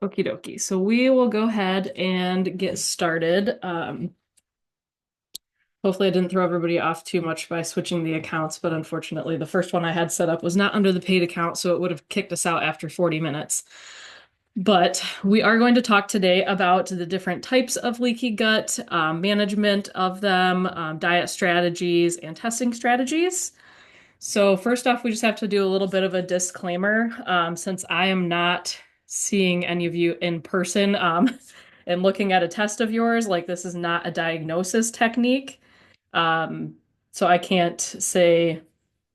Okie dokie. So we will go ahead and get started. Hopefully I didn't throw everybody off too much by switching the accounts, but unfortunately the first one I had set up was not under the paid account, so it would have kicked us out after 40 minutes. But we are going to talk today about the different types of leaky gut, management of them, diet strategies, and testing strategies. So first off, we just have to do a little bit of a disclaimer, since I am not seeing any of you in person, and looking at a test of yours, like this is not a diagnosis technique. Um, so I can't say,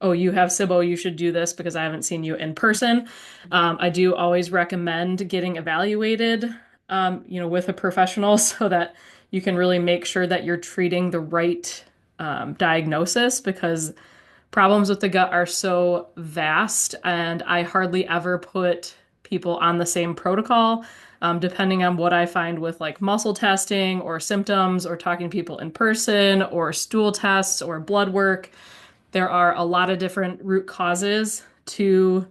oh, you have SIBO, you should do this because I haven't seen you in person. I do always recommend getting evaluated, with a professional so that you can really make sure that you're treating the right diagnosis because problems with the gut are so vast, and I hardly ever put people on the same protocol, depending on what I find with like muscle testing or symptoms or talking to people in person or stool tests or blood work. There are a lot of different root causes to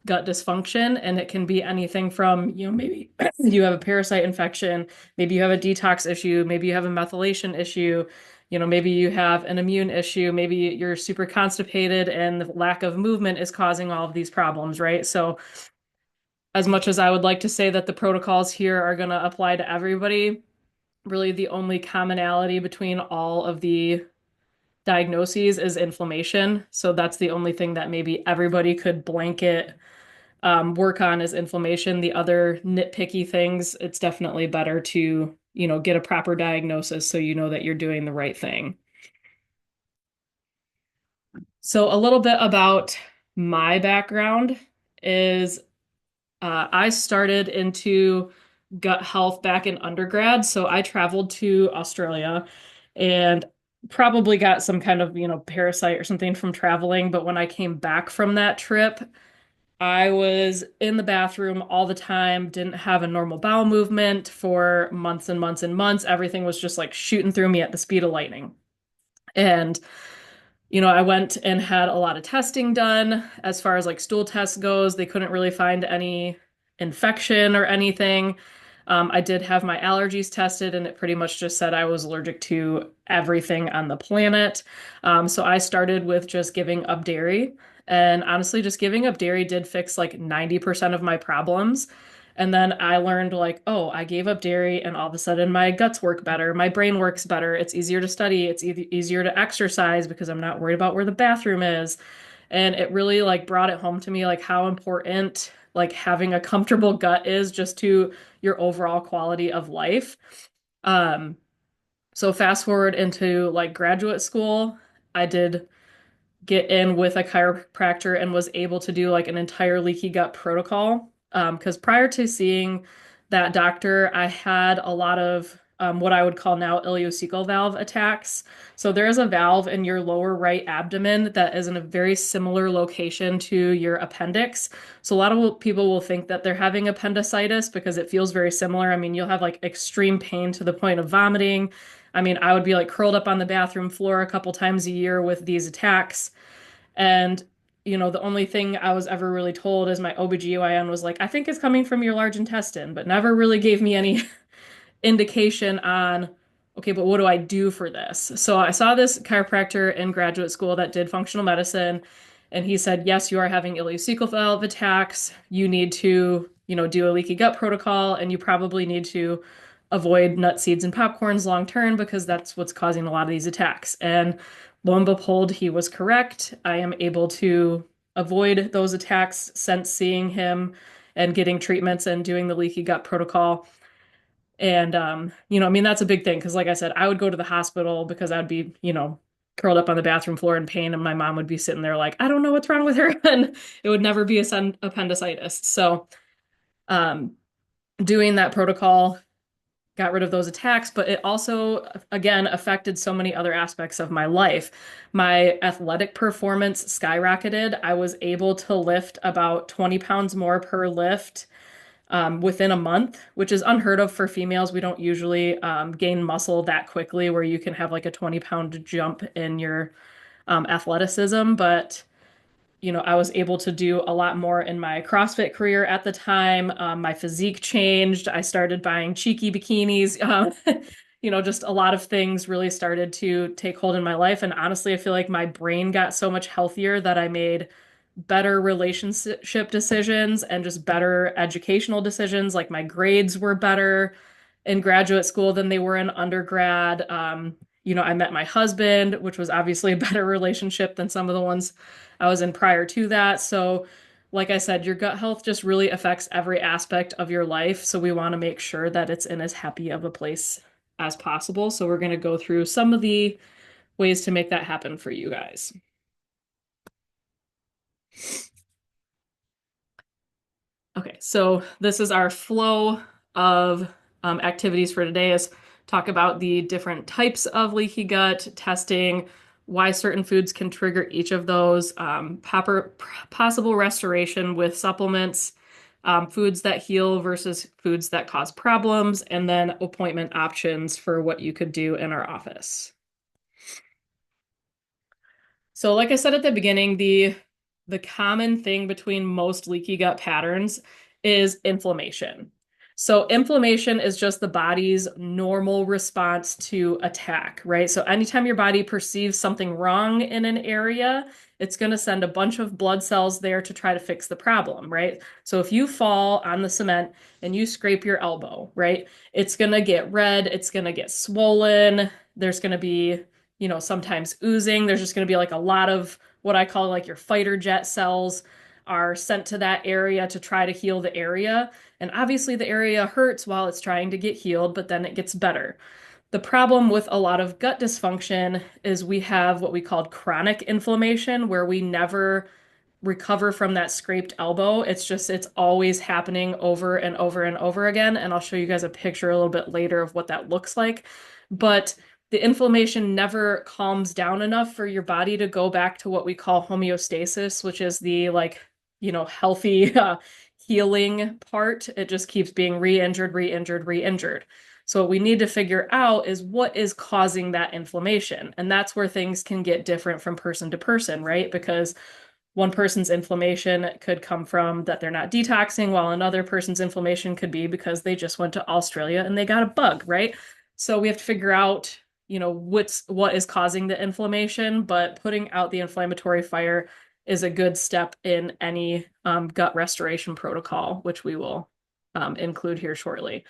gut dysfunction, and it can be anything from, maybe you have a parasite infection, maybe you have a detox issue, maybe you have a methylation issue, maybe you have an immune issue, maybe you're super constipated and the lack of movement is causing all of these problems, right? So, as much as I would like to say that the protocols here are going to apply to everybody, really the only commonality between all of the diagnoses is inflammation. So that's the only thing that maybe everybody could blanket work on is inflammation. The other nitpicky things, it's definitely better to, get a proper diagnosis so you know that you're doing the right thing. So a little bit about my background is I started into gut health back in undergrad. So I traveled to Australia and probably got some kind of, parasite or something from traveling. But when I came back from that trip, I was in the bathroom all the time, didn't have a normal bowel movement for months and months and months. Everything was just like shooting through me at the speed of lightning. And I went and had a lot of testing done as far as like stool tests goes. They couldn't really find any infection or anything. I did have my allergies tested, and it pretty much just said I was allergic to everything on the planet. So I started with just giving up dairy. And honestly, just giving up dairy did fix like 90% of my problems. And then I learned like, oh, I gave up dairy and all of a sudden my guts work better, my brain works better, it's easier to study, it's easier to exercise because I'm not worried about where the bathroom is. And it really like brought it home to me like how important like having a comfortable gut is just to your overall quality of life. Um, so fast forward into like graduate school, I did get in with a chiropractor and was able to do like an entire leaky gut protocol. Because prior to seeing that doctor, I had a lot of what I would call now ileocecal valve attacks. So there is a valve in your lower right abdomen that is in a very similar location to your appendix. So a lot of people will think that they're having appendicitis because it feels very similar. I mean, you'll have like extreme pain to the point of vomiting. I mean, I would be like curled up on the bathroom floor a couple times a year with these attacks. And, the only thing I was ever really told is my OBGYN was like, I think it's coming from your large intestine, but never really gave me any indication on, okay, but what do I do for this? So I saw this chiropractor in graduate school that did functional medicine, and he said, yes, you are having ileocecal valve attacks. You need to, do a leaky gut protocol, and you probably need to avoid nuts, seeds, and popcorns long term because that's what's causing a lot of these attacks. And lo and behold, he was correct. I am able to avoid those attacks since seeing him and getting treatments and doing the leaky gut protocol. And I mean that's a big thing because like I said, I would go to the hospital because I'd be, curled up on the bathroom floor in pain and my mom would be sitting there like, I don't know what's wrong with her and it would never be a appendicitis. So, um doing that protocol got rid of those attacks, but it also, again, affected so many other aspects of my life. My athletic performance skyrocketed. I was able to lift about 20 pounds more per lift within a month, which is unheard of for females. We don't usually gain muscle that quickly where you can have like a 20-pound jump in your athleticism. But I was able to do a lot more in my CrossFit career at the time. My physique changed. I started buying cheeky bikinis. Just a lot of things really started to take hold in my life. And honestly, I feel like my brain got so much healthier that I made better relationship decisions and just better educational decisions. Like my grades were better in graduate school than they were in undergrad. I met my husband, which was obviously a better relationship than some of the ones I was in prior to that. So, like I said, your gut health just really affects every aspect of your life. So, we want to make sure that it's in as happy of a place as possible. So, we're going to go through some of the ways to make that happen for you guys. Okay, so this is our flow of activities for today is talk about the different types of leaky gut, testing, why certain foods can trigger each of those, possible restoration with supplements, foods that heal versus foods that cause problems, and then appointment options for what you could do in our office. So, like I said at the beginning, the common thing between most leaky gut patterns is inflammation. So, inflammation is just the body's normal response to attack, right? So, anytime your body perceives something wrong in an area, it's going to send a bunch of blood cells there to try to fix the problem, right? So, if you fall on the cement and you scrape your elbow, right, it's going to get red, it's going to get swollen, there's going to be sometimes oozing. There's just going to be like a lot of what I call like your fighter jet cells are sent to that area to try to heal the area. And obviously, the area hurts while it's trying to get healed, but then it gets better. The problem with a lot of gut dysfunction is we have what we call chronic inflammation, where we never recover from that scraped elbow. It's always happening over and over and over again. And I'll show you guys a picture a little bit later of what that looks like. But the inflammation never calms down enough for your body to go back to what we call homeostasis, which is the healthy healing part. It just keeps being re-injured, re-injured, re-injured. So what we need to figure out is what is causing that inflammation. And that's where things can get different from person to person, right? Because one person's inflammation could come from that they're not detoxing, while another person's inflammation could be because they just went to Australia and they got a bug, right? So we have to figure out, what is causing the inflammation, but putting out the inflammatory fire is a good step in any gut restoration protocol, which we will include here shortly.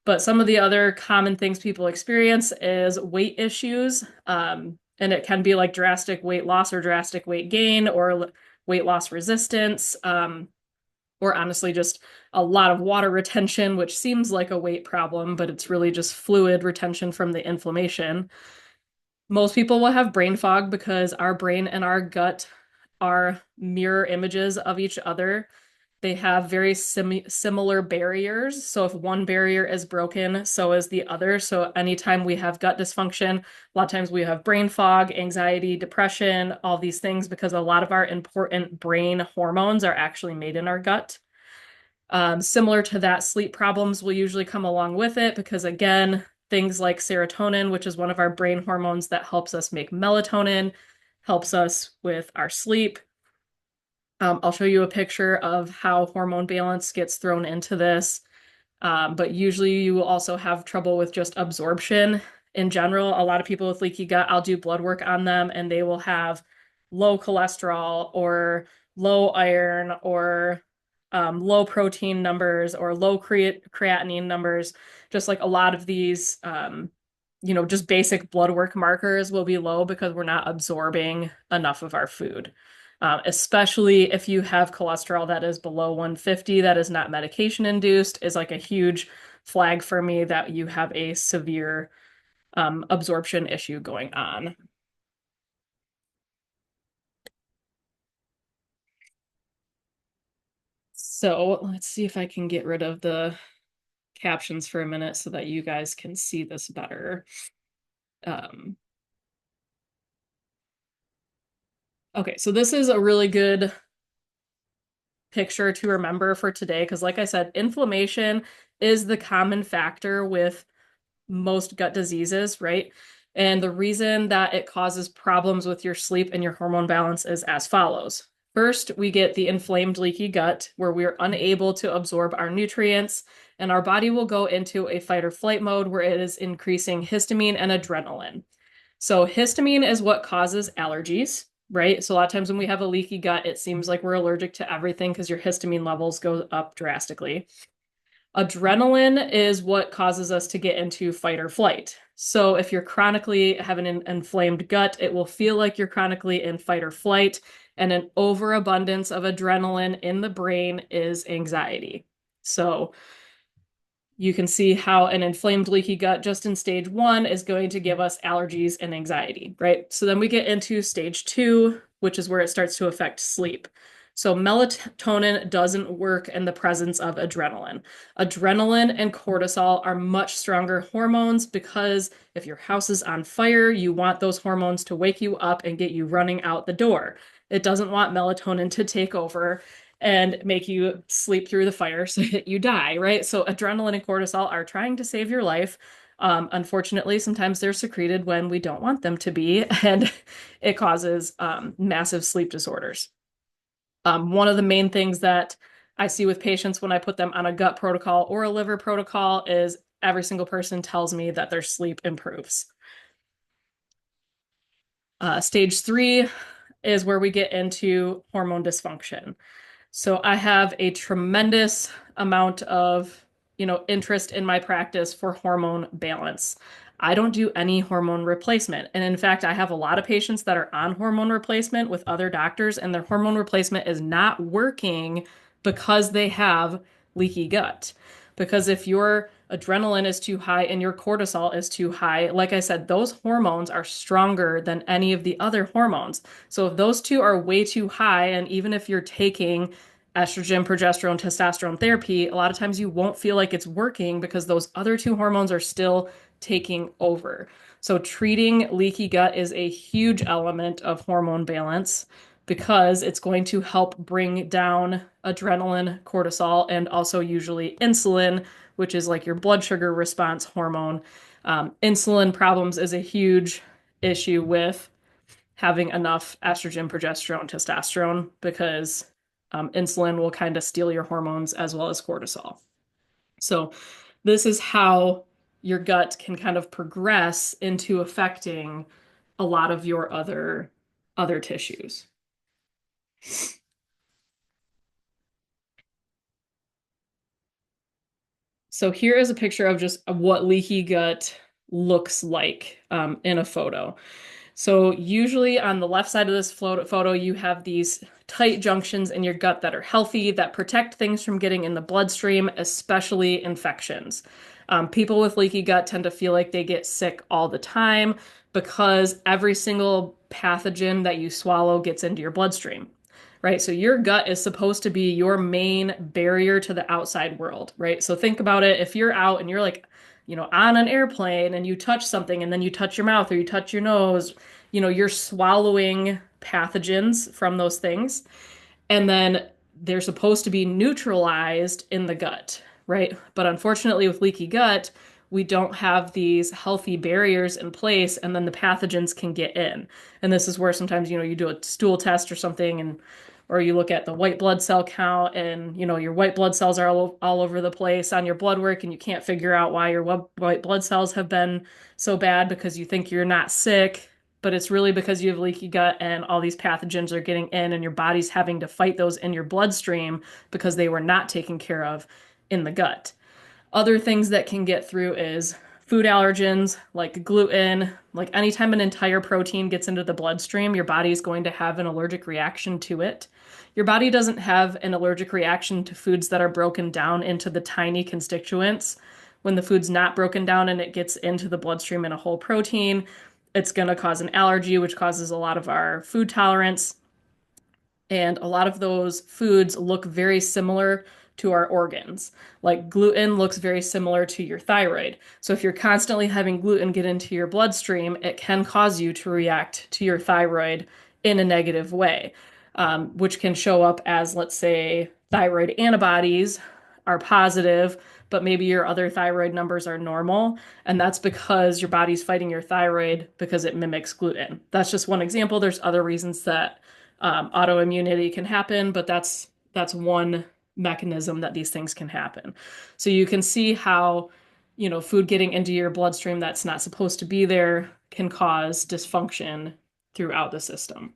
But some of the other common things people experience is weight issues. And it can be like drastic weight loss or drastic weight gain or weight loss resistance, or honestly, just a lot of water retention, which seems like a weight problem, but it's really just fluid retention from the inflammation. Most people will have brain fog because our brain and our gut are mirror images of each other. They have very similar barriers. So if one barrier is broken, so is the other. So anytime we have gut dysfunction, a lot of times we have brain fog, anxiety, depression, all these things because a lot of our important brain hormones are actually made in our gut. Similar to that, sleep problems will usually come along with it because, again, things like serotonin, which is one of our brain hormones that helps us make melatonin, helps us with our sleep. I'll show you a picture of how hormone balance gets thrown into this. But usually you will also have trouble with just absorption in general. A lot of people with leaky gut, I'll do blood work on them and they will have low cholesterol or low iron or low protein numbers or low creatinine numbers. Just like a lot of these, just basic blood work markers will be low because we're not absorbing enough of our food. Especially if you have cholesterol that is below 150, that is not medication induced, is like a huge flag for me that you have a severe absorption issue going on. So let's see if I can get rid of the captions for a minute so that you guys can see this better. Um, okay, so this is a really good picture to remember for today because, like I said, inflammation is the common factor with most gut diseases, right? And the reason that it causes problems with your sleep and your hormone balance is as follows. First, we get the inflamed leaky gut, where we're unable to absorb our nutrients, and our body will go into a fight or flight mode where it is increasing histamine and adrenaline. So, histamine is what causes allergies, right? So, a lot of times when we have a leaky gut, it seems like we're allergic to everything because your histamine levels go up drastically. Adrenaline is what causes us to get into fight or flight. So if you're chronically having an inflamed gut, it will feel like you're chronically in fight or flight, and an overabundance of adrenaline in the brain is anxiety. So you can see how an inflamed leaky gut just in stage one is going to give us allergies and anxiety, right? So then we get into stage two, which is where it starts to affect sleep. So melatonin doesn't work in the presence of adrenaline. Adrenaline and cortisol are much stronger hormones because if your house is on fire, you want those hormones to wake you up and get you running out the door. It doesn't want melatonin to take over and make you sleep through the fire so that you die, right? So adrenaline and cortisol are trying to save your life. Unfortunately, sometimes they're secreted when we don't want them to be, and it causes massive sleep disorders. One of the main things that I see with patients when I put them on a gut protocol or a liver protocol is every single person tells me that their sleep improves. Stage three is where we get into hormone dysfunction. So I have a tremendous amount of, interest in my practice for hormone balance. I don't do any hormone replacement. And in fact, I have a lot of patients that are on hormone replacement with other doctors, and their hormone replacement is not working because they have leaky gut. Because if your adrenaline is too high and your cortisol is too high, like I said, those hormones are stronger than any of the other hormones. So if those two are way too high, and even if you're taking estrogen, progesterone, testosterone therapy, a lot of times you won't feel like it's working because those other two hormones are still taking over. So treating leaky gut is a huge element of hormone balance because it's going to help bring down adrenaline, cortisol, and also usually insulin, which is like your blood sugar response hormone. Insulin problems is a huge issue with having enough estrogen, progesterone, testosterone, because insulin will kind of steal your hormones as well as cortisol. So, this is how your gut can kind of progress into affecting a lot of your other tissues. So here is a picture of just what leaky gut looks like in a photo. So usually on the left side of this photo, you have these tight junctions in your gut that are healthy, that protect things from getting in the bloodstream, especially infections. People with leaky gut tend to feel like they get sick all the time because every single pathogen that you swallow gets into your bloodstream, right? So your gut is supposed to be your main barrier to the outside world, right? So think about it. If you're out and you're like, on an airplane and you touch something and then you touch your mouth or you touch your nose, you're swallowing pathogens from those things. And then they're supposed to be neutralized in the gut, right? But unfortunately, with leaky gut, we don't have these healthy barriers in place, and then the pathogens can get in. And this is where sometimes, you do a stool test or something, and or you look at the white blood cell count, and your white blood cells are all over the place on your blood work, and you can't figure out why your white blood cells have been so bad because you think you're not sick, but it's really because you have leaky gut and all these pathogens are getting in and your body's having to fight those in your bloodstream because they were not taken care of in the gut. Other things that can get through is food allergens like gluten. Like anytime an entire protein gets into the bloodstream, your body is going to have an allergic reaction to it. Your body doesn't have an allergic reaction to foods that are broken down into the tiny constituents. When the food's not broken down and it gets into the bloodstream in a whole protein, it's going to cause an allergy, which causes a lot of our food tolerance. And a lot of those foods look very similar to our organs. Like gluten looks very similar to your thyroid. So if you're constantly having gluten get into your bloodstream, it can cause you to react to your thyroid in a negative way, which can show up as, let's say, thyroid antibodies are positive, but maybe your other thyroid numbers are normal. And that's because your body's fighting your thyroid because it mimics gluten. That's just one example. There's other reasons that Autoimmunity can happen, but that's one mechanism that these things can happen. So you can see how, food getting into your bloodstream that's not supposed to be there can cause dysfunction throughout the system.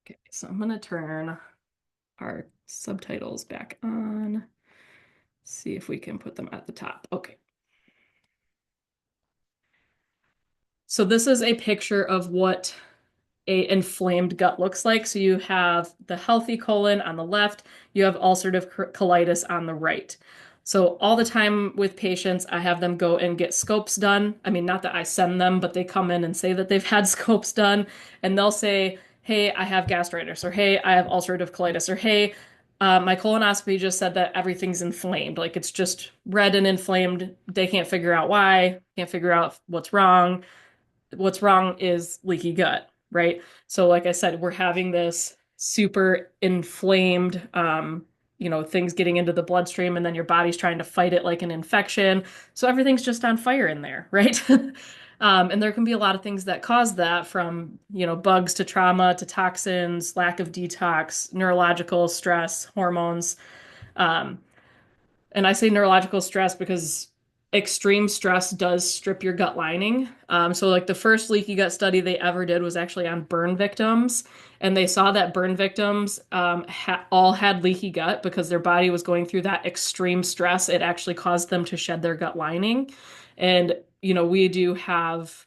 Okay, so I'm going to turn our subtitles back on, see if we can put them at the top. Okay. So this is a picture of what a inflamed gut looks like. So you have the healthy colon on the left, you have ulcerative colitis on the right. So all the time with patients, I have them go and get scopes done. I mean, not that I send them, but they come in and say that they've had scopes done, and they'll say, "Hey, I have gastritis," or "Hey, I have ulcerative colitis," or "Hey, my colonoscopy just said that everything's inflamed. Like it's just red and inflamed. They can't figure out why, can't figure out what's wrong is leaky gut, right? So, like I said, we're having this super inflamed, things getting into the bloodstream, and then your body's trying to fight it like an infection. So everything's just on fire in there, right? And there can be a lot of things that cause that, from, bugs to trauma to toxins, lack of detox, neurological stress, hormones. Um, and I say neurological stress because extreme stress does strip your gut lining. So, like the first leaky gut study they ever did was actually on burn victims, and they saw that burn victims all had leaky gut because their body was going through that extreme stress. It actually caused them to shed their gut lining, and we do have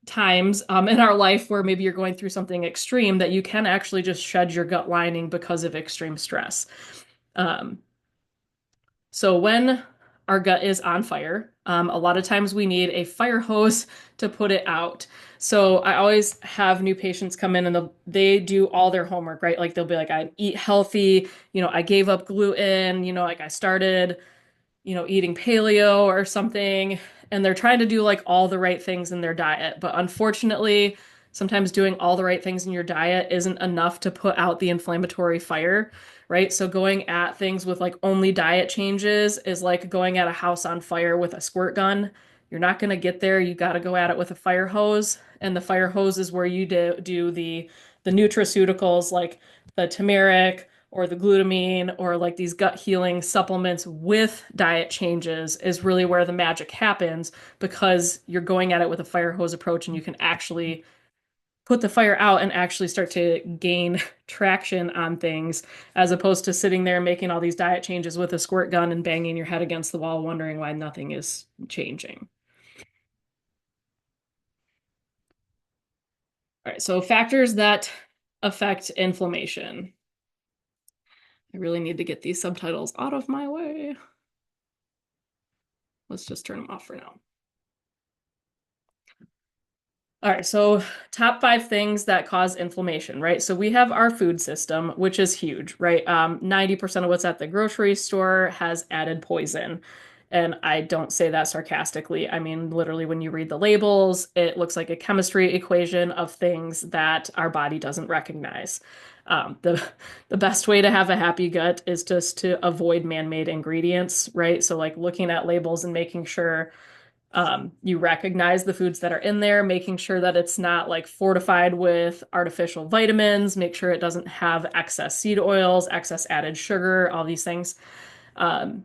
times in our life where maybe you're going through something extreme that you can actually just shed your gut lining because of extreme stress. Um, so when our gut is on fire, a lot of times we need a fire hose to put it out. So I always have new patients come in and they do all their homework, right? Like they'll be like, I eat healthy, I gave up gluten, like I started eating paleo or something, and they're trying to do like all the right things in their diet. But unfortunately, sometimes doing all the right things in your diet isn't enough to put out the inflammatory fire, right? So going at things with like only diet changes is like going at a house on fire with a squirt gun. You're not going to get there. You got to go at it with a fire hose. And the fire hose is where you do the nutraceuticals like the turmeric or the glutamine or like these gut healing supplements with diet changes is really where the magic happens, because you're going at it with a fire hose approach and you can actually put the fire out and actually start to gain traction on things, as opposed to sitting there making all these diet changes with a squirt gun and banging your head against the wall wondering why nothing is changing. All right, so factors that affect inflammation. I really need to get these subtitles out of my way. Let's just turn them off for now. All right, so top 5 things that cause inflammation, right? So we have our food system, which is huge, right? 90% of what's at the grocery store has added poison. And I don't say that sarcastically. I mean, literally, when you read the labels, it looks like a chemistry equation of things that our body doesn't recognize. The best way to have a happy gut is just to avoid man-made ingredients, right? So like looking at labels and making sure you recognize the foods that are in there, making sure that it's not like fortified with artificial vitamins, make sure it doesn't have excess seed oils, excess added sugar, all these things. Um,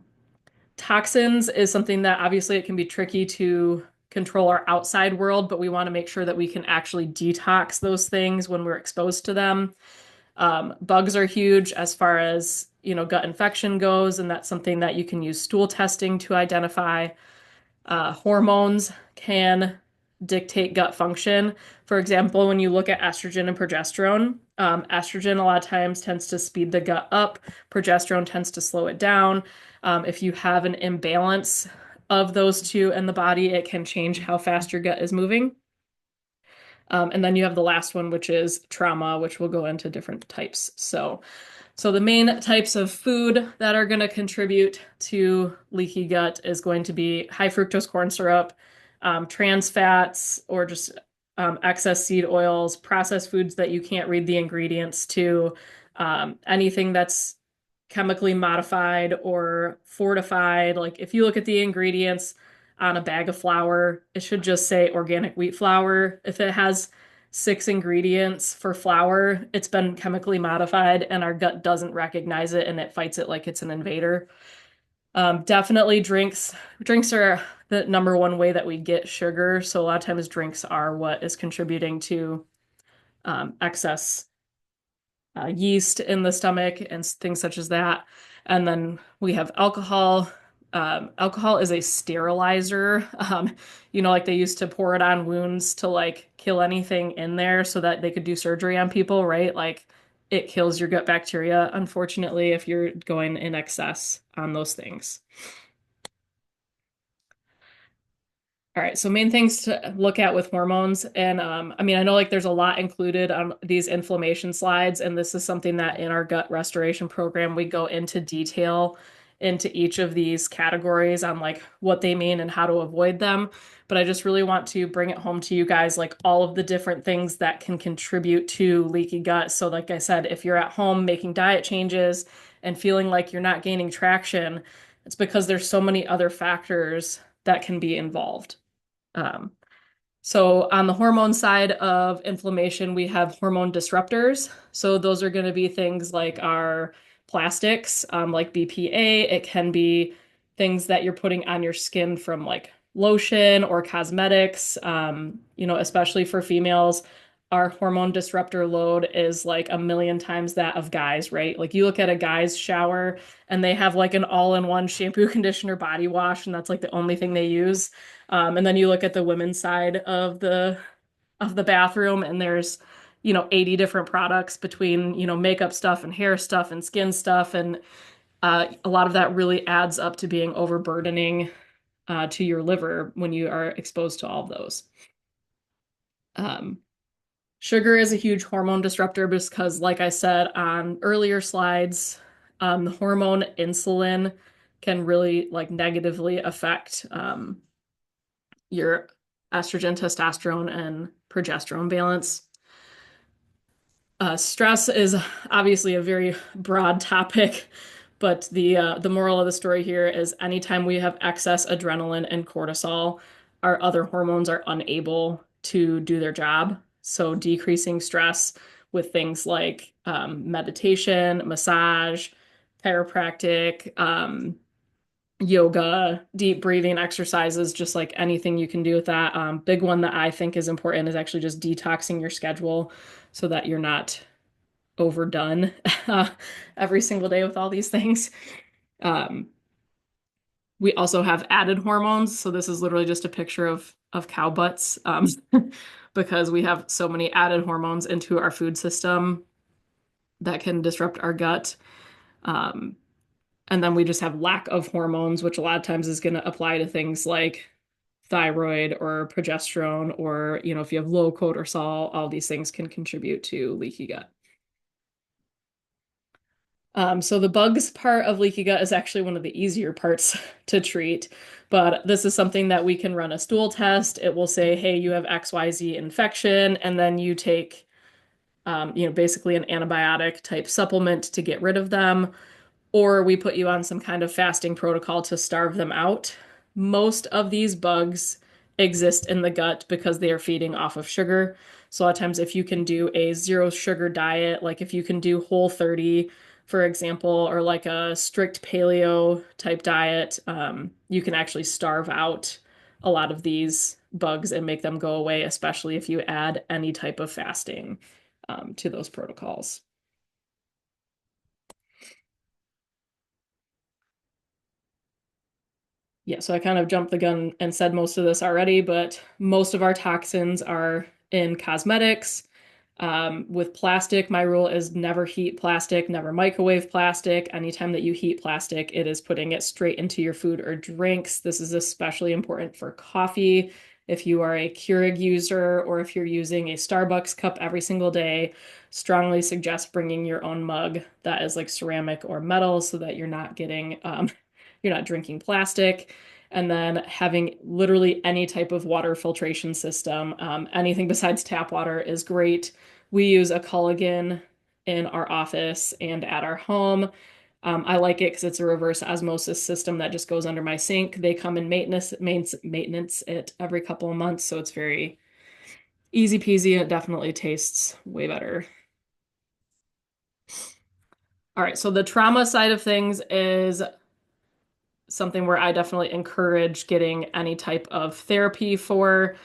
Toxins is something that obviously it can be tricky to control our outside world, but we want to make sure that we can actually detox those things when we're exposed to them. Bugs are huge as far as, gut infection goes, and that's something that you can use stool testing to identify. Hormones can dictate gut function. For example, when you look at estrogen and progesterone, estrogen a lot of times tends to speed the gut up, progesterone tends to slow it down. If you have an imbalance of those two in the body, it can change how fast your gut is moving. And then you have the last one, which is trauma, which we'll go into different types. So the main types of food that are going to contribute to leaky gut is going to be high fructose corn syrup, trans fats, or just excess seed oils, processed foods that you can't read the ingredients to, anything that's chemically modified or fortified. Like if you look at the ingredients on a bag of flour, it should just say organic wheat flour. If it has 6 ingredients for flour, it's been chemically modified and our gut doesn't recognize it and it fights it like it's an invader. Definitely drinks. Drinks are the number one way that we get sugar. So a lot of times drinks are what is contributing to excess yeast in the stomach and things such as that. And then we have alcohol. Alcohol is a sterilizer. Like they used to pour it on wounds to like kill anything in there so that they could do surgery on people, right? Like it kills your gut bacteria, unfortunately, if you're going in excess on those things. All right, so main things to look at with hormones. And I mean, I know like there's a lot included on these inflammation slides, and this is something that in our gut restoration program, we go into detail into each of these categories on like what they mean and how to avoid them. But I just really want to bring it home to you guys, like all of the different things that can contribute to leaky gut. So, like I said, if you're at home making diet changes and feeling like you're not gaining traction, it's because there's so many other factors that can be involved. Um, so on the hormone side of inflammation, we have hormone disruptors. So those are going to be things like our plastics, like BPA. It can be things that you're putting on your skin from like lotion or cosmetics. Especially for females, our hormone disruptor load is like a million times that of guys, right? Like you look at a guy's shower and they have like an all-in-one shampoo, conditioner, body wash, and that's like the only thing they use. And then you look at the women's side of the bathroom, and there's 80 different products between makeup stuff and hair stuff and skin stuff, and a lot of that really adds up to being overburdening to your liver when you are exposed to all of those. Um, Sugar is a huge hormone disruptor because, like I said on earlier slides, the hormone insulin can really like negatively affect your estrogen, testosterone, and progesterone balance. Stress is obviously a very broad topic, but the moral of the story here is anytime we have excess adrenaline and cortisol, our other hormones are unable to do their job. So decreasing stress with things like meditation, massage, chiropractic, yoga, deep breathing exercises, just like anything you can do with that. Big one that I think is important is actually just detoxing your schedule so that you're not overdone every single day with all these things. Um, we also have added hormones. So this is literally just a picture of cow butts because we have so many added hormones into our food system that can disrupt our gut. Um, And then we just have lack of hormones, which a lot of times is going to apply to things like thyroid or progesterone, or, if you have low cortisol, all these things can contribute to leaky gut. So the bugs part of leaky gut is actually one of the easier parts to treat, but this is something that we can run a stool test. It will say, hey, you have XYZ infection, and then you take, basically an antibiotic type supplement to get rid of them, or we put you on some kind of fasting protocol to starve them out. Most of these bugs exist in the gut because they are feeding off of sugar. So a lot of times if you can do a zero sugar diet, like if you can do Whole30, for example, or like a strict paleo type diet, you can actually starve out a lot of these bugs and make them go away, especially if you add any type of fasting to those protocols. Yeah, so I kind of jumped the gun and said most of this already, but most of our toxins are in cosmetics. With plastic, my rule is never heat plastic, never microwave plastic. Anytime that you heat plastic, it is putting it straight into your food or drinks. This is especially important for coffee. If you are a Keurig user or if you're using a Starbucks cup every single day, strongly suggest bringing your own mug that is like ceramic or metal so that you're not getting you're not drinking plastic, and then having literally any type of water filtration system. Anything besides tap water is great. We use a Culligan in our office and at our home. I like it because it's a reverse osmosis system that just goes under my sink. They come in maintenance it every couple of months, so it's very easy peasy and it definitely tastes way better. All right, so the trauma side of things is something where I definitely encourage getting any type of therapy for,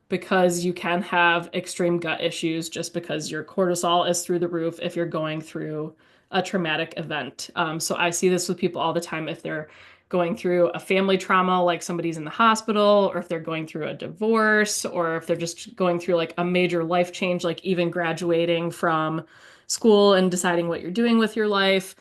because you can have extreme gut issues just because your cortisol is through the roof if you're going through a traumatic event. So I see this with people all the time if they're going through a family trauma, like somebody's in the hospital, or if they're going through a divorce, or if they're just going through like a major life change, like even graduating from school and deciding what you're doing with your life.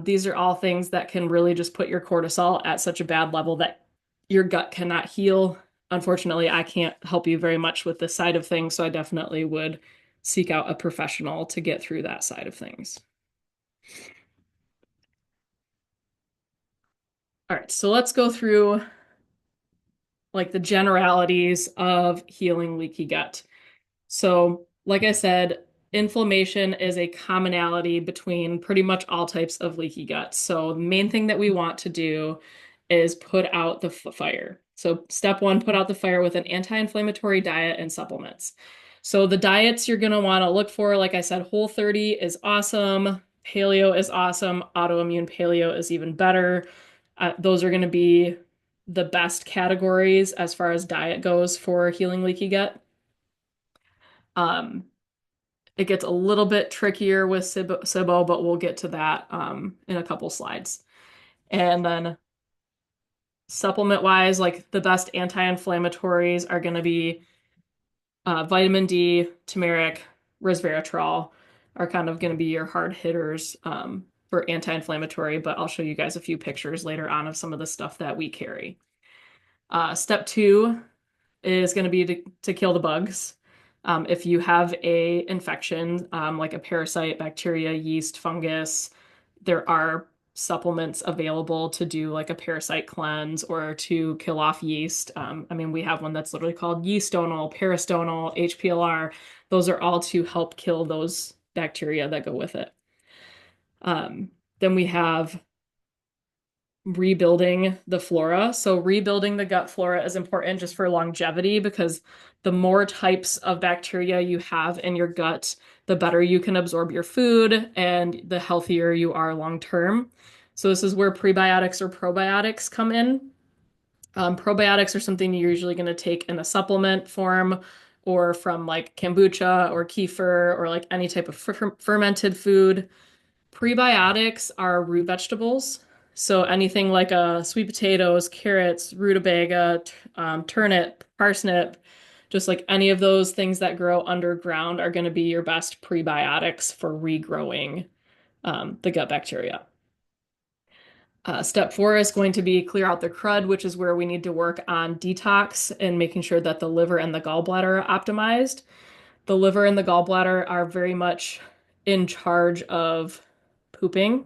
These are all things that can really just put your cortisol at such a bad level that your gut cannot heal. Unfortunately, I can't help you very much with this side of things, so I definitely would seek out a professional to get through that side of things. All right, so let's go through like the generalities of healing leaky gut. So, like I said, inflammation is a commonality between pretty much all types of leaky gut. So, the main thing that we want to do is put out the fire. So, step one, put out the fire with an anti-inflammatory diet and supplements. So, the diets you're going to want to look for, like I said, Whole30 is awesome. Paleo is awesome. Autoimmune paleo is even better. Those are going to be the best categories as far as diet goes for healing leaky gut. Um, it gets a little bit trickier with SIBO, but we'll get to that in a couple slides. And then supplement wise, like the best anti-inflammatories are going to be vitamin D, turmeric, resveratrol are kind of going to be your hard hitters for anti-inflammatory, but I'll show you guys a few pictures later on of some of the stuff that we carry. Step two is going to be to kill the bugs. If you have a infection, like a parasite, bacteria, yeast, fungus, there are supplements available to do like a parasite cleanse or to kill off yeast. I mean, we have one that's literally called yeastonal, peristonal, HPLR. Those are all to help kill those bacteria that go with it. Then we have rebuilding the flora. So rebuilding the gut flora is important just for longevity because the more types of bacteria you have in your gut, the better you can absorb your food and the healthier you are long term. So this is where prebiotics or probiotics come in. Probiotics are something you're usually going to take in a supplement form or from like kombucha or kefir or like any type of fermented food. Prebiotics are root vegetables. So anything like sweet potatoes, carrots, rutabaga, turnip, parsnip, just like any of those things that grow underground are going to be your best prebiotics for regrowing the gut bacteria. Step four is going to be clear out the crud, which is where we need to work on detox and making sure that the liver and the gallbladder are optimized. The liver and the gallbladder are very much in charge of pooping.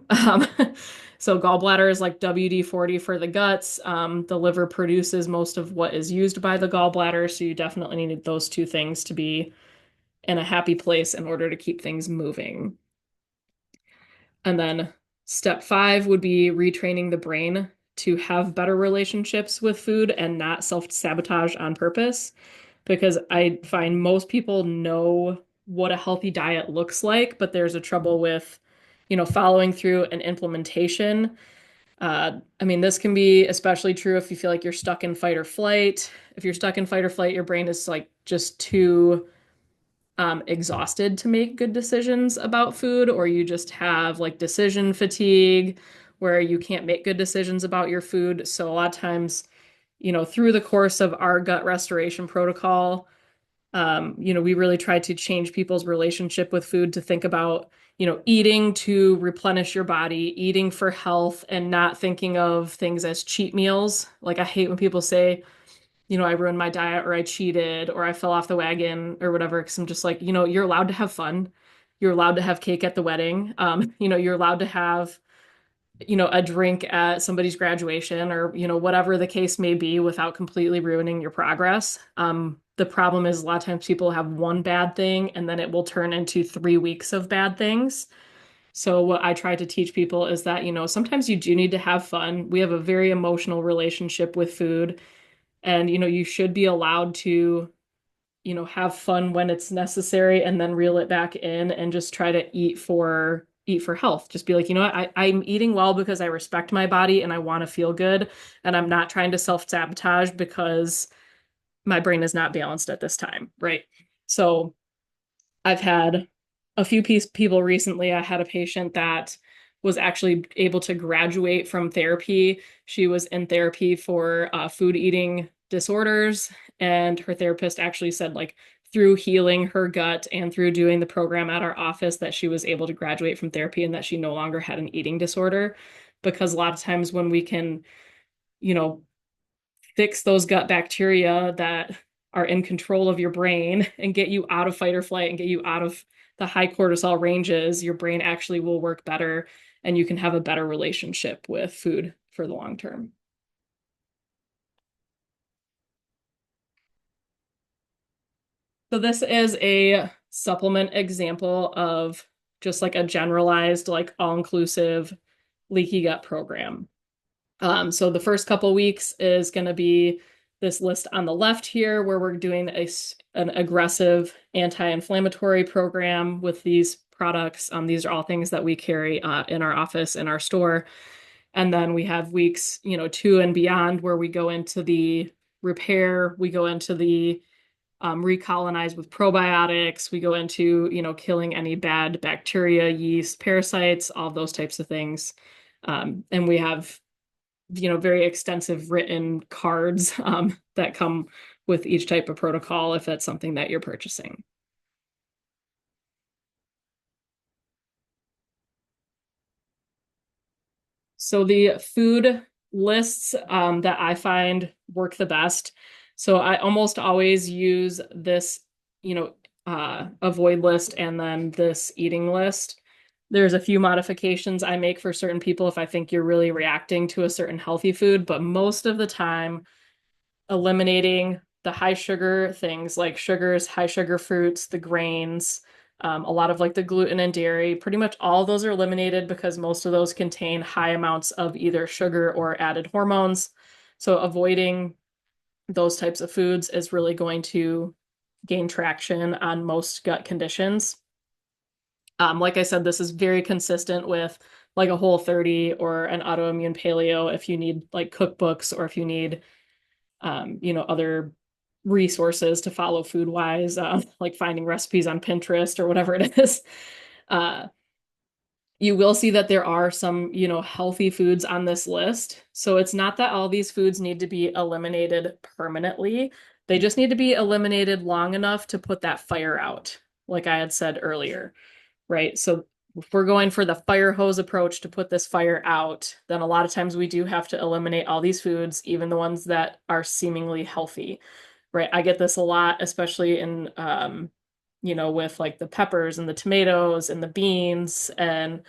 So gallbladder is like WD-40 for the guts. The liver produces most of what is used by the gallbladder, so you definitely need those two things to be in a happy place in order to keep things moving. And then step five would be retraining the brain to have better relationships with food and not self-sabotage on purpose. Because I find most people know what a healthy diet looks like, but there's a trouble with, following through and implementation. I mean, this can be especially true if you feel like you're stuck in fight or flight. If you're stuck in fight or flight, your brain is like just too exhausted to make good decisions about food, or you just have like decision fatigue where you can't make good decisions about your food. So a lot of times, through the course of our gut restoration protocol, we really try to change people's relationship with food to think about, eating to replenish your body, eating for health, and not thinking of things as cheat meals. Like I hate when people say, I ruined my diet or I cheated or I fell off the wagon or whatever. Cause I'm just like, you're allowed to have fun. You're allowed to have cake at the wedding. You're allowed to have, a drink at somebody's graduation or, whatever the case may be without completely ruining your progress. The problem is a lot of times people have one bad thing and then it will turn into 3 weeks of bad things. So what I try to teach people is that, sometimes you do need to have fun. We have a very emotional relationship with food, and, you should be allowed to, have fun when it's necessary and then reel it back in and just try to eat for health. Just be like, you know what, I'm eating well because I respect my body and I want to feel good, and I'm not trying to self-sabotage because my brain is not balanced at this time, right? So I've had a few people recently. I had a patient that was actually able to graduate from therapy. She was in therapy for food eating disorders, and her therapist actually said, like, through healing her gut and through doing the program at our office, that she was able to graduate from therapy and that she no longer had an eating disorder. Because a lot of times when we can, you know, fix those gut bacteria that are in control of your brain and get you out of fight or flight and get you out of the high cortisol ranges, your brain actually will work better and you can have a better relationship with food for the long term. So this is a supplement example of just like a generalized, like all-inclusive leaky gut program. So the first couple weeks is going to be this list on the left here, where we're doing an aggressive anti-inflammatory program with these products. These are all things that we carry in our office, in our store. And then we have weeks, 2 and beyond, where we go into the repair, we go into the recolonize with probiotics, we go into, killing any bad bacteria, yeast, parasites, all those types of things. And we have very extensive written cards that come with each type of protocol if that's something that you're purchasing. So the food lists that I find work the best. So I almost always use this, avoid list and then this eating list. There's a few modifications I make for certain people if I think you're really reacting to a certain healthy food, but most of the time, eliminating the high sugar things like sugars, high sugar fruits, the grains, a lot of like the gluten and dairy. Pretty much all of those are eliminated because most of those contain high amounts of either sugar or added hormones. So avoiding those types of foods is really going to gain traction on most gut conditions. Like I said, this is very consistent with like a Whole30 or an autoimmune paleo if you need like cookbooks or if you need other resources to follow food wise, like finding recipes on Pinterest or whatever it is. Uh, you will see that there are some, healthy foods on this list. So it's not that all these foods need to be eliminated permanently. They just need to be eliminated long enough to put that fire out, like I had said earlier, right? So if we're going for the fire hose approach to put this fire out, then a lot of times we do have to eliminate all these foods, even the ones that are seemingly healthy, right? I get this a lot, especially in, with like the peppers and the tomatoes and the beans and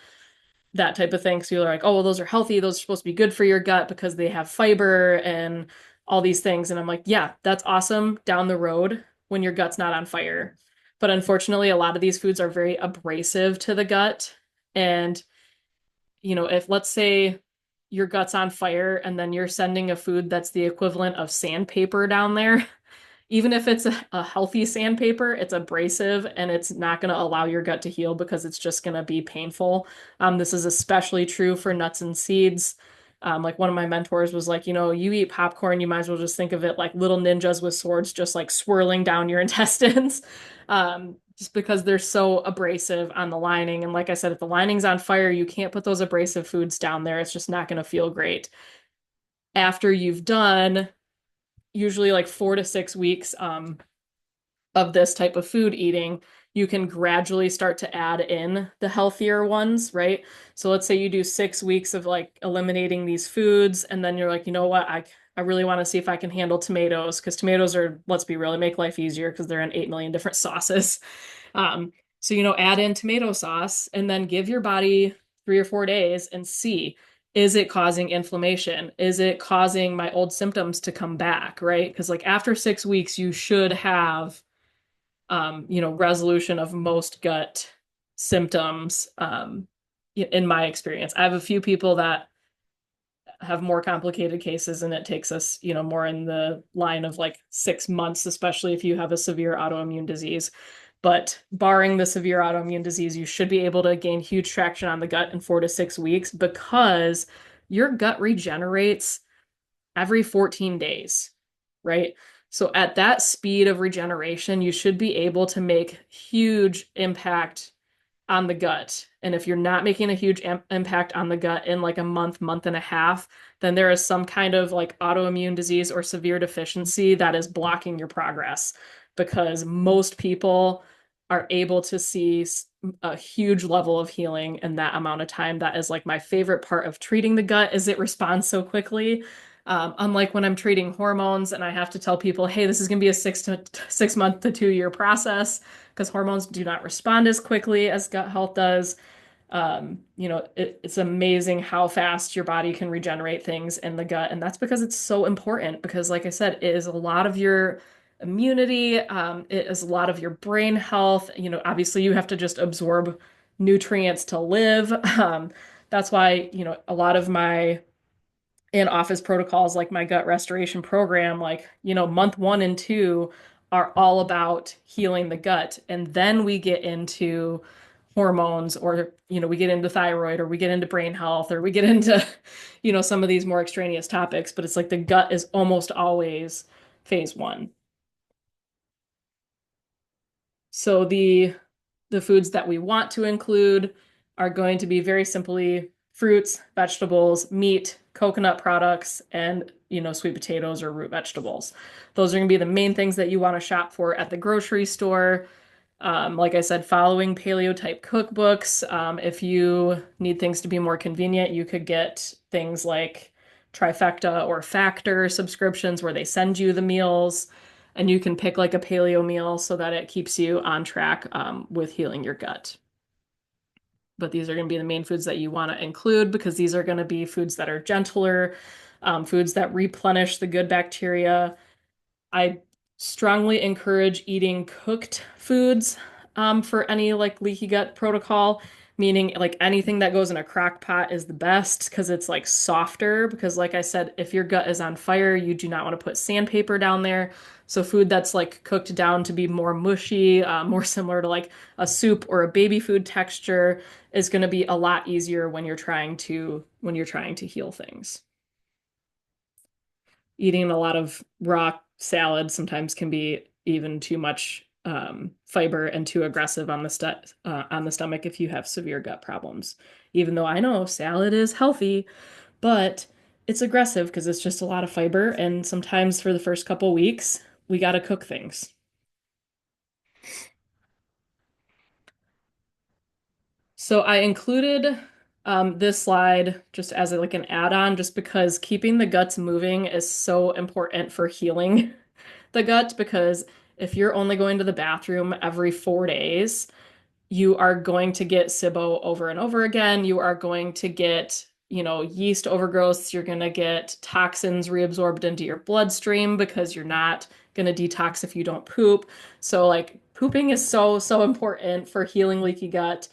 that type of thing. So you're like, oh, well, those are healthy. Those are supposed to be good for your gut because they have fiber and all these things. And I'm like, yeah, that's awesome down the road when your gut's not on fire. But unfortunately, a lot of these foods are very abrasive to the gut. And, if let's say your gut's on fire and then you're sending a food that's the equivalent of sandpaper down there, even if it's a healthy sandpaper, it's abrasive and it's not going to allow your gut to heal because it's just going to be painful. This is especially true for nuts and seeds. Like one of my mentors was like, you eat popcorn, you might as well just think of it like little ninjas with swords just like swirling down your intestines, just because they're so abrasive on the lining. And like I said, if the lining's on fire, you can't put those abrasive foods down there. It's just not going to feel great. After you've done usually like 4 to 6 weeks of this type of food eating, you can gradually start to add in the healthier ones, right? So let's say you do 6 weeks of like eliminating these foods, and then you're like, you know what, I really want to see if I can handle tomatoes because tomatoes are, let's be real, they make life easier because they're in 8 million different sauces. So add in tomato sauce and then give your body 3 or 4 days and see, is it causing inflammation? Is it causing my old symptoms to come back, right? Because like after 6 weeks, you should have resolution of most gut symptoms. in my experience. I have a few people that have more complicated cases and it takes us, more in the line of like 6 months, especially if you have a severe autoimmune disease. But barring the severe autoimmune disease, you should be able to gain huge traction on the gut in 4 to 6 weeks because your gut regenerates every 14 days, right? So at that speed of regeneration, you should be able to make huge impact on the gut. And if you're not making a huge impact on the gut in like a month, month and a half, then there is some kind of like autoimmune disease or severe deficiency that is blocking your progress because most people are able to see a huge level of healing in that amount of time. That is like my favorite part of treating the gut is it responds so quickly. Unlike when I'm treating hormones and I have to tell people, hey, this is going to be a 6 month to 2 year process because hormones do not respond as quickly as gut health does. It's amazing how fast your body can regenerate things in the gut. And that's because it's so important because, like I said, it is a lot of your immunity. It is a lot of your brain health. Obviously you have to just absorb nutrients to live. That's why, a lot of my in office protocols like my gut restoration program, like, month 1 and 2 are all about healing the gut. And then we get into hormones or, we get into thyroid or we get into brain health or we get into, some of these more extraneous topics. But it's like the gut is almost always phase one. So the foods that we want to include are going to be very simply fruits, vegetables, meat, coconut products, and sweet potatoes or root vegetables. Those are going to be the main things that you want to shop for at the grocery store. Like I said, following paleo type cookbooks. If you need things to be more convenient, you could get things like Trifecta or Factor subscriptions where they send you the meals and you can pick like a paleo meal so that it keeps you on track with healing your gut. But these are going to be the main foods that you want to include because these are going to be foods that are gentler, foods that replenish the good bacteria. I strongly encourage eating cooked foods for any like leaky gut protocol, meaning like anything that goes in a crock pot is the best because it's like softer. Because, like I said, if your gut is on fire, you do not want to put sandpaper down there. So, food that's like cooked down to be more mushy, more similar to like a soup or a baby food texture is going to be a lot easier when you're trying to heal things. Eating a lot of raw salad sometimes can be even too much fiber and too aggressive on the stomach if you have severe gut problems. Even though I know salad is healthy, but it's aggressive because it's just a lot of fiber, and sometimes for the first couple weeks, we got to cook things. So I included this slide just as like an add-on, just because keeping the guts moving is so important for healing the gut. Because if you're only going to the bathroom every 4 days, you are going to get SIBO over and over again. You are going to get, yeast overgrowths. You're going to get toxins reabsorbed into your bloodstream because you're not going to detox if you don't poop. So, like, pooping is so, so important for healing leaky gut.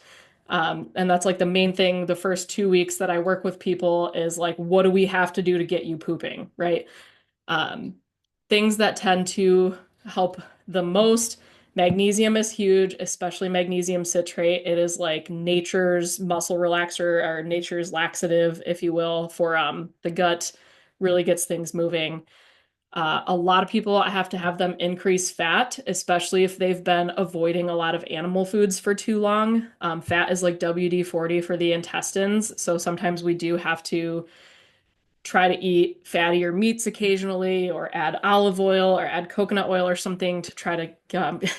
And that's like the main thing the first 2 weeks that I work with people is like, what do we have to do to get you pooping, right? Um, Things that tend to help the most. Magnesium is huge, especially magnesium citrate. It is like nature's muscle relaxer or nature's laxative, if you will, for the gut, really gets things moving. A lot of people have to have them increase fat, especially if they've been avoiding a lot of animal foods for too long. Fat is like WD-40 for the intestines, so sometimes we do have to try to eat fattier meats occasionally or add olive oil or add coconut oil or something to try to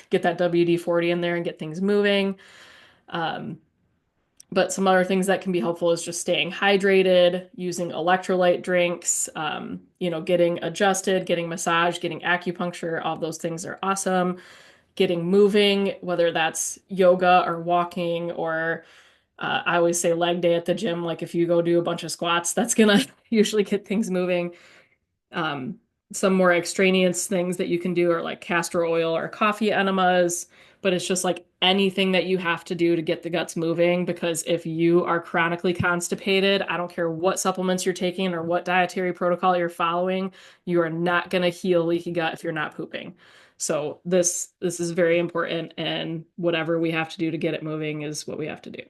get that WD-40 in there and get things moving. Um, but some other things that can be helpful is just staying hydrated, using electrolyte drinks, getting adjusted, getting massage, getting acupuncture. All those things are awesome. Getting moving, whether that's yoga or walking or I always say leg day at the gym. Like if you go do a bunch of squats, that's gonna usually get things moving. Um, some more extraneous things that you can do are like castor oil or coffee enemas, but it's just like anything that you have to do to get the guts moving. Because if you are chronically constipated, I don't care what supplements you're taking or what dietary protocol you're following, you are not going to heal leaky gut if you're not pooping. So this is very important, and whatever we have to do to get it moving is what we have to do.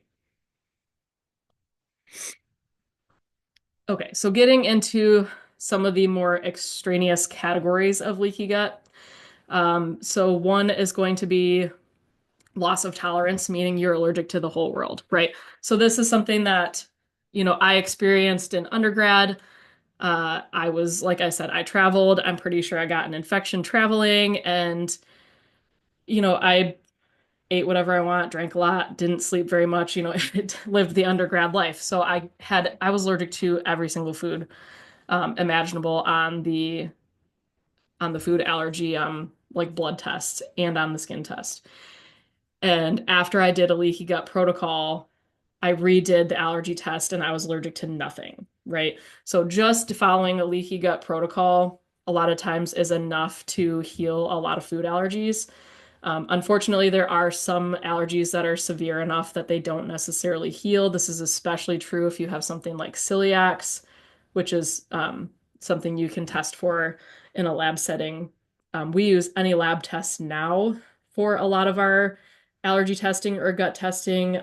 Okay, so getting into some of the more extraneous categories of leaky gut. So one is going to be loss of tolerance, meaning you're allergic to the whole world, right? So this is something that, I experienced in undergrad. I was, like I said, I traveled. I'm pretty sure I got an infection traveling, and, I ate whatever I want, drank a lot, didn't sleep very much, it lived the undergrad life. So I was allergic to every single food imaginable on the food allergy like blood test and on the skin test. And after I did a leaky gut protocol, I redid the allergy test and I was allergic to nothing, right? So just following a leaky gut protocol a lot of times is enough to heal a lot of food allergies. Unfortunately, there are some allergies that are severe enough that they don't necessarily heal. This is especially true if you have something like celiacs, which is something you can test for in a lab setting. We use any lab tests now for a lot of our allergy testing or gut testing,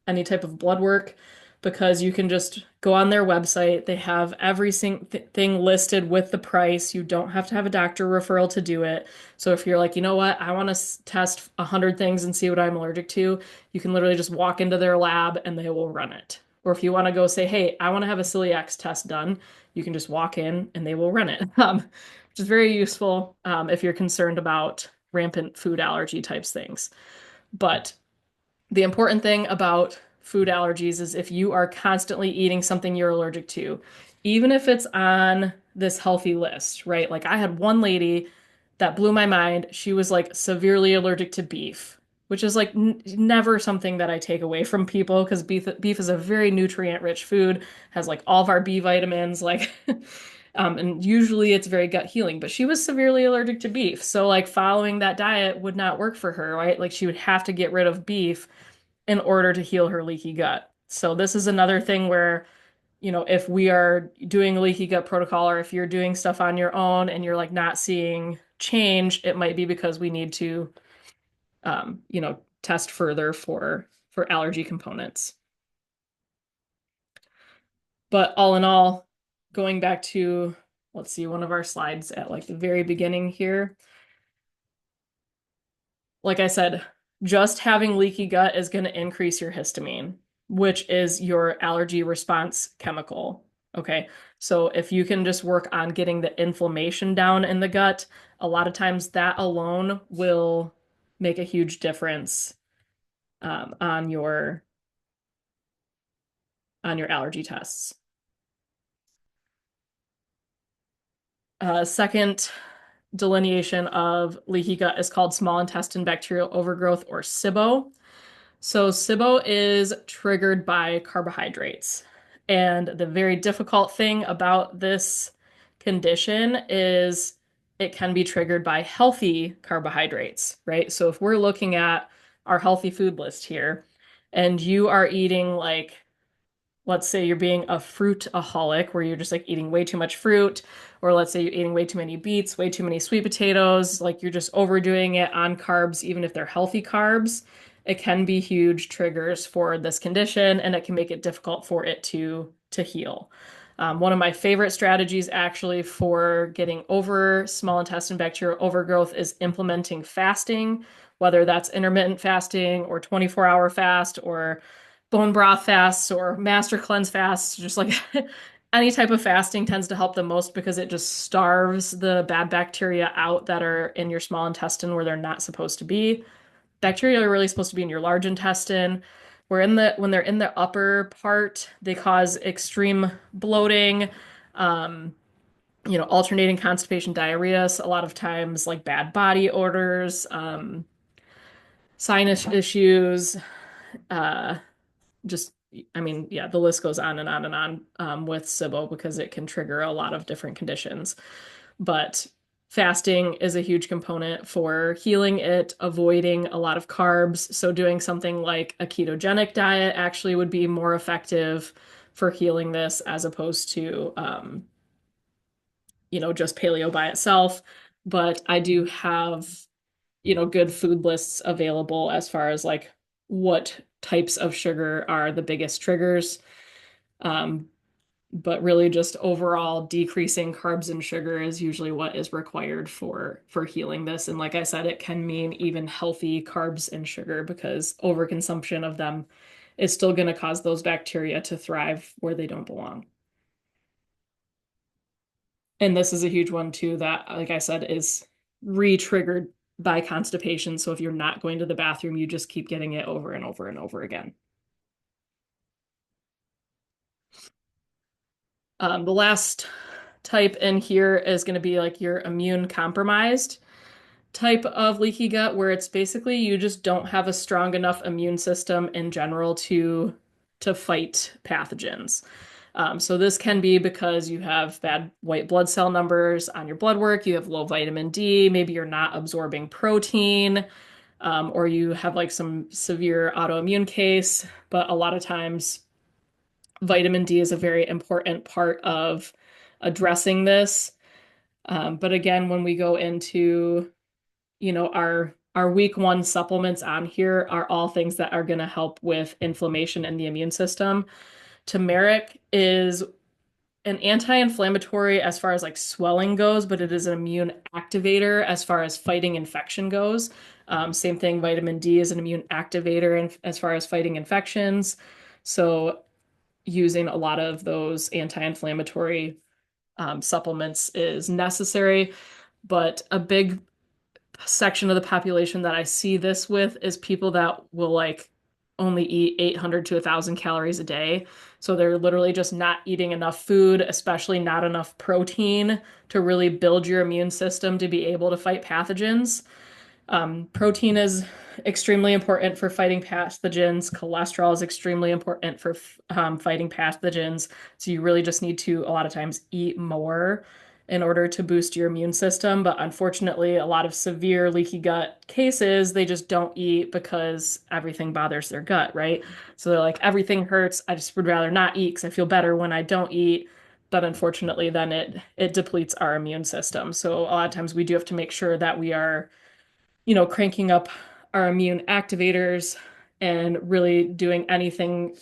any type of blood work, because you can just go on their website. They have every single thing listed with the price. You don't have to have a doctor referral to do it. So if you're like, you know what, I want to test 100 things and see what I'm allergic to, you can literally just walk into their lab and they will run it. Or if you want to go say, hey, I want to have a celiac test done, you can just walk in and they will run it, which is very useful if you're concerned about rampant food allergy types things. But the important thing about food allergies is if you are constantly eating something you're allergic to, even if it's on this healthy list, right? Like I had one lady that blew my mind. She was like severely allergic to beef, which is like never something that I take away from people because beef is a very nutrient rich food, has like all of our B vitamins, like and usually it's very gut healing, but she was severely allergic to beef. So like following that diet would not work for her, right? Like she would have to get rid of beef in order to heal her leaky gut. So this is another thing where, if we are doing a leaky gut protocol or if you're doing stuff on your own and you're like not seeing change, it might be because we need to, test further for allergy components. But all in all, going back to, let's see, one of our slides at like the very beginning here, like I said, just having leaky gut is going to increase your histamine, which is your allergy response chemical. Okay. So if you can just work on getting the inflammation down in the gut, a lot of times that alone will make a huge difference on your allergy tests. Second delineation of leaky gut is called small intestine bacterial overgrowth, or SIBO. So SIBO is triggered by carbohydrates. And the very difficult thing about this condition is it can be triggered by healthy carbohydrates, right? So if we're looking at our healthy food list here and you are eating like, let's say you're being a fruitaholic where you're just like eating way too much fruit, or let's say you're eating way too many beets, way too many sweet potatoes, like you're just overdoing it on carbs, even if they're healthy carbs, it can be huge triggers for this condition and it can make it difficult for it to heal. One of my favorite strategies actually for getting over small intestine bacterial overgrowth is implementing fasting, whether that's intermittent fasting or 24-hour fast or bone broth fasts or master cleanse fasts, just like any type of fasting tends to help the most because it just starves the bad bacteria out that are in your small intestine where they're not supposed to be. Bacteria are really supposed to be in your large intestine. When they're in the upper part, they cause extreme bloating, um, alternating constipation, diarrhea, so a lot of times like bad body odors, sinus issues, uh, just I mean, yeah, the list goes on and on and on with SIBO because it can trigger a lot of different conditions. but fasting is a huge component for healing it, avoiding a lot of carbs. So doing something like a ketogenic diet actually would be more effective for healing this as opposed to just paleo by itself. But I do have, good food lists available as far as like what types of sugar are the biggest triggers. Um, but really just overall decreasing carbs and sugar is usually what is required for healing this. And like I said, it can mean even healthy carbs and sugar because overconsumption of them is still going to cause those bacteria to thrive where they don't belong. And this is a huge one too that, like I said, is re-triggered by constipation. So if you're not going to the bathroom, you just keep getting it over and over and over again. The last type in here is going to be like your immune compromised type of leaky gut, where it's basically you just don't have a strong enough immune system in general to fight pathogens. So this can be because you have bad white blood cell numbers on your blood work, you have low vitamin D, maybe you're not absorbing protein, or you have like some severe autoimmune case. But a lot of times, vitamin D is a very important part of addressing this. But again, when we go into, our week one supplements on here are all things that are going to help with inflammation in the immune system. Turmeric is an anti-inflammatory as far as like swelling goes, but it is an immune activator as far as fighting infection goes. Same thing, vitamin D is an immune activator as far as fighting infections. So using a lot of those anti-inflammatory supplements is necessary. But a big section of the population that I see this with is people that will like only eat 800 to 1,000 calories a day. So they're literally just not eating enough food, especially not enough protein to really build your immune system to be able to fight pathogens. Protein is extremely important for fighting pathogens. Cholesterol is extremely important for fighting pathogens. So you really just need to, a lot of times, eat more in order to boost your immune system. But unfortunately, a lot of severe leaky gut cases, they just don't eat because everything bothers their gut, right? So they're like, everything hurts. I just would rather not eat because I feel better when I don't eat. But unfortunately, then it depletes our immune system. So a lot of times we do have to make sure that we are cranking up our immune activators and really doing anything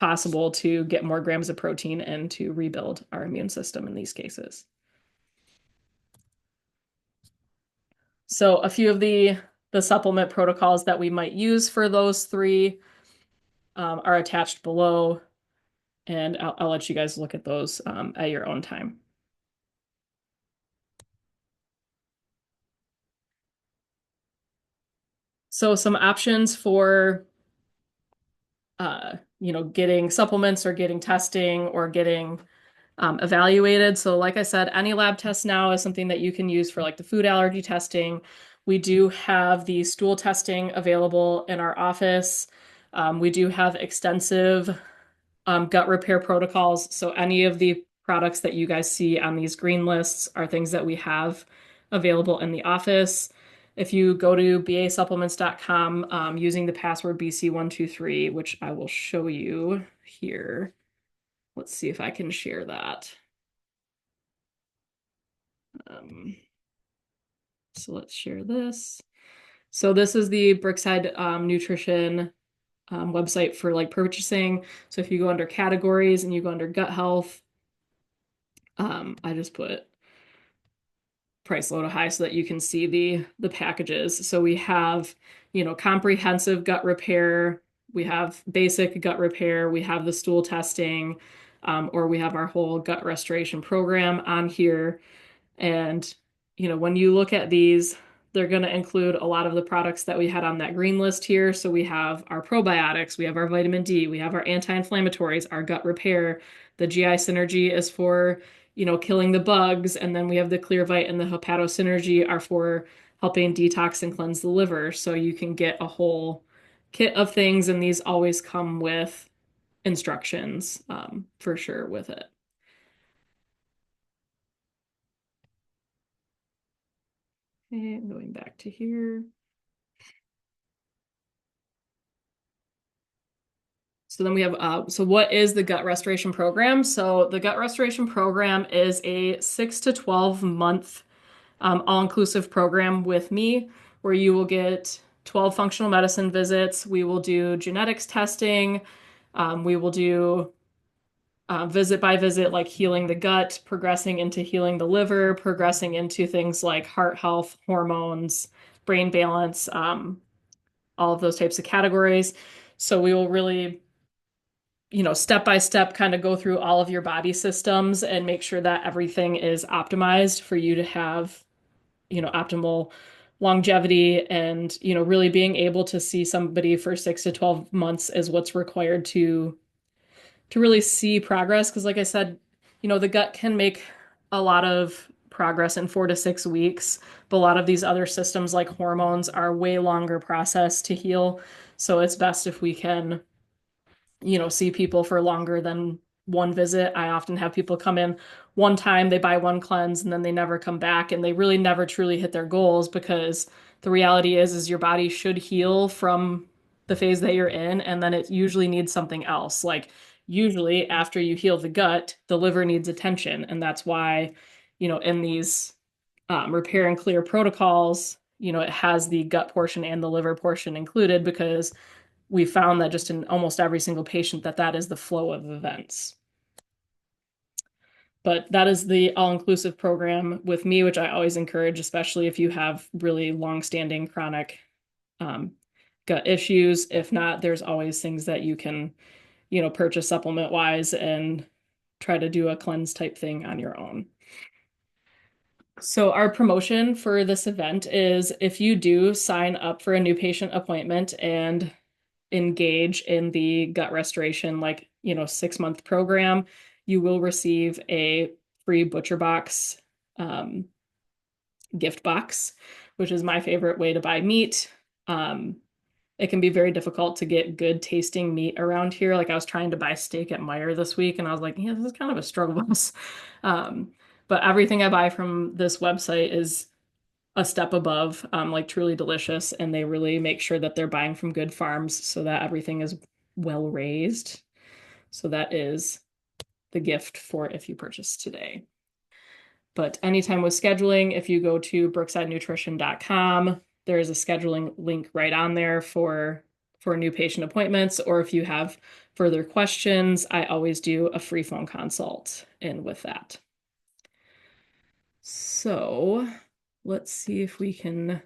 possible to get more grams of protein and to rebuild our immune system in these cases. So a few of the supplement protocols that we might use for those three are attached below, and I'll let you guys look at those at your own time. So some options for getting supplements or getting testing or getting evaluated. So like I said, any lab test now is something that you can use for like the food allergy testing. We do have the stool testing available in our office. We do have extensive gut repair protocols. So any of the products that you guys see on these green lists are things that we have available in the office. If you go to basupplements.com using the password BC123, which I will show you here. Let's see if I can share that. Um, so let's share this. So this is the Brookside Nutrition website for like purchasing. So if you go under categories and you go under gut health, I just put price low to high so that you can see the packages. So we have, comprehensive gut repair, we have basic gut repair, we have the stool testing, or we have our whole gut restoration program on here. And, when you look at these, they're going to include a lot of the products that we had on that green list here. So we have our probiotics, we have our vitamin D, we have our anti-inflammatories, our gut repair. The GI Synergy is for, killing the bugs. And then we have the Clearvite and the Hepatosynergy are for helping detox and cleanse the liver. So you can get a whole kit of things, and these always come with instructions for sure with it. Okay, I'm going back to here. So then we have, so what is the gut restoration program? So the gut restoration program is a 6 to 12 month all-inclusive program with me where you will get 12 functional medicine visits. We will do genetics testing. We will do visit by visit, like healing the gut, progressing into healing the liver, progressing into things like heart health, hormones, brain balance, all of those types of categories. So we will really, step by step kind of go through all of your body systems and make sure that everything is optimized for you to have, optimal longevity and, really being able to see somebody for 6 to 12 months is what's required to really see progress. Because, like I said, the gut can make a lot of progress in 4 to 6 weeks, but a lot of these other systems, like hormones, are way longer process to heal. So it's best if we can, see people for longer than one visit. I often have people come in one time, they buy one cleanse, and then they never come back, and they really never truly hit their goals because the reality is your body should heal from the phase that you're in, and then it usually needs something else. Like usually after you heal the gut, the liver needs attention, and that's why, in these repair and clear protocols, it has the gut portion and the liver portion included because we found that just in almost every single patient that is the flow of events. But that is the all-inclusive program with me, which I always encourage, especially if you have really long-standing chronic um, gut issues. If not, there's always things that you can, purchase supplement wise and try to do a cleanse type thing on your own. So our promotion for this event is if you do sign up for a new patient appointment and engage in the gut restoration, like, 6 month program, you will receive a free butcher box um, gift box, which is my favorite way to buy meat. Um, it can be very difficult to get good tasting meat around here. Like I was trying to buy steak at Meijer this week and I was like, yeah, this is kind of a struggle. um, but everything I buy from this website is a step above, like truly delicious. And they really make sure that they're buying from good farms so that everything is well raised. So that is the gift for if you purchase today. But anytime with scheduling, if you go to brooksidenutrition.com, there is a scheduling link right on there for new patient appointments. Or if you have further questions, I always do a free phone consult in with that. So let's see if we can.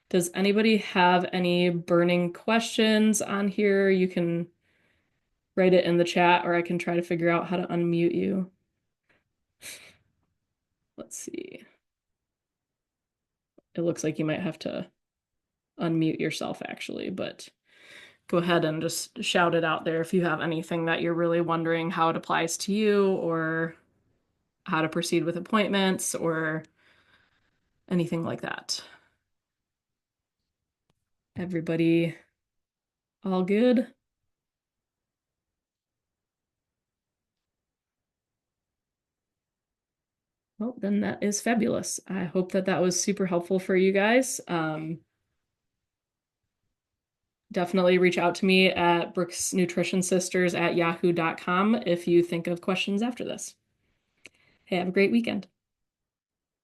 Does anybody have any burning questions on here? You can write it in the chat, or I can try to figure out how to unmute you. Let's see. It looks like you might have to unmute yourself actually, but go ahead and just shout it out there if you have anything that you're really wondering how it applies to you or how to proceed with appointments or anything like that. Everybody all good? Well, then that is fabulous. I hope that that was super helpful for you guys. Definitely reach out to me at brooksnutritionsisters@yahoo.com if you think of questions after this. Hey, have a great weekend.